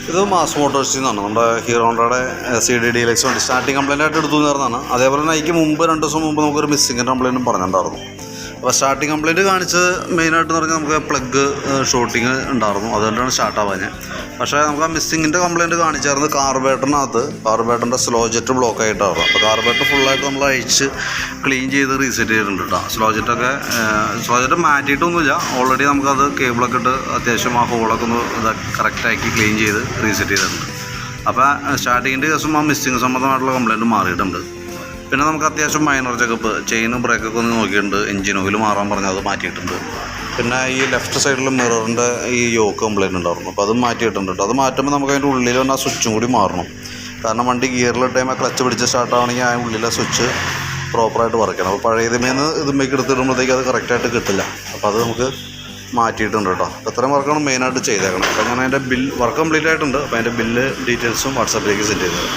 ഇത് മാസ് മോട്ടോഴ്സിൽ നിന്നാണ്. നമ്മുടെ ഹീറോ ഹോണ്ടയുടെ CD ഡീലക്സ് വണ്ടി സ്റ്റാർട്ടിങ് കംപ്ലൈൻ്റ് ആയിട്ട് എടുത്തു തരുന്നതാണ്. അതേപോലെ തന്നെ അതിക്ക് മുമ്പ് 2 ദിവസം മുമ്പ് നമുക്കൊരു മിസ്സിങ്ങിൻ്റെ കംപ്ലൈൻറ്റും പറഞ്ഞിട്ടുണ്ടായിരുന്നു. അപ്പോൾ സ്റ്റാർട്ടിങ് കംപ്ലൈൻറ്റ് കാണിച്ച് മെയിനായിട്ട് പറഞ്ഞാൽ നമുക്ക് പ്ലഗ് ഷോർട്ടിങ് ഉണ്ടായിരുന്നു, അതുകൊണ്ടാണ് സ്റ്റാർട്ടാവാൻ. പക്ഷേ നമുക്ക് ആ മിസ്സിങ്ങിൻ്റെ കംപ്ലൈൻറ്റ് കാണിച്ചായിരുന്നു കാർബേറ്ററിൻ്റെ സ്ലോ ജെറ്റ് ബ്ലോക്ക് ആയിട്ടായിരുന്നു. അപ്പോൾ കാർബേറ്റർ ഫുള്ളായിട്ട് നമ്മൾ അഴിച്ച് ക്ലീൻ ചെയ്ത് റീസെറ്റ് ചെയ്തിട്ടുണ്ട് കേട്ടോ. സ്ലോ ജെറ്റ് മാറ്റിയിട്ടൊന്നുമില്ല, ഓൾറെഡി നമുക്കത് കേബിളൊക്കെ ഇട്ട് അത്യാവശ്യം ആ ഹോളൊക്കെ ഒന്ന് കറക്റ്റാക്കി ക്ലീൻ ചെയ്ത് റീസെറ്റ് ചെയ്തിട്ടുണ്ട്. അപ്പോൾ സ്റ്റാർട്ടിങ്ങിൻ്റെ ദിവസം ആ മിസ്സിങ് സംബന്ധമായിട്ടുള്ള കംപ്ലൈൻറ്റ് മാറിയിട്ടുണ്ട്. പിന്നെ നമുക്ക് അത്യാവശ്യം മൈനർ ചെക്കപ്പ്, ചെയിനും ബ്രേക്കൊക്കെ ഒന്ന് നോക്കിയിട്ടുണ്ട്. എഞ്ചിൻ ഓയിൽ മാറാൻ പറഞ്ഞാൽ അത് മാറ്റിയിട്ടുണ്ട്. പിന്നെ ഈ ലെഫ്റ്റ് സൈഡിൽ മിററിൻ്റെ ഈ യോക്ക് കംപ്ലൈൻറ്റ് ഉണ്ടായിരുന്നു, അപ്പോൾ അത് മാറ്റിയിട്ടുണ്ട് കേട്ടോ. അത് മാറ്റുമ്പോൾ നമുക്ക് അതിൻ്റെ ഉള്ളിൽ വന്ന ആ സ്വിച്ചും കൂടി മാറണം. കാരണം വണ്ടി ഗിയറിലിട്ട് കഴിയുമ്പോൾ ക്ലച്ച് പിടിച്ച് സ്റ്റാർട്ടാവണമെങ്കിൽ ആ ഉള്ളിലെ സ്വിച്ച് പ്രോപ്പറായിട്ട് വർക്കണം. അപ്പോൾ പഴയ ഇതുമേക്ക് എടുത്തിടുമ്പോഴത്തേക്ക് അത് കറക്റ്റായിട്ട് കിട്ടില്ല. അപ്പോൾ അത് നമുക്ക് മാറ്റിയിട്ടുണ്ട് കേട്ടോ. അപ്പോൾ ഇത്രയും വർക്കാണ് മെയിനായിട്ട് ചെയ്തേക്കണം. അപ്പോൾ ഞാൻ അതിൻ്റെ വർക്ക് കംപ്ലീറ്റ് ആയിട്ടുണ്ട്. അപ്പോൾ അതിൻ്റെ ബില്ല് ഡീറ്റെയിൽസും വാട്സാപ്പിലേക്ക് സെൻഡ് ചെയ്തത്.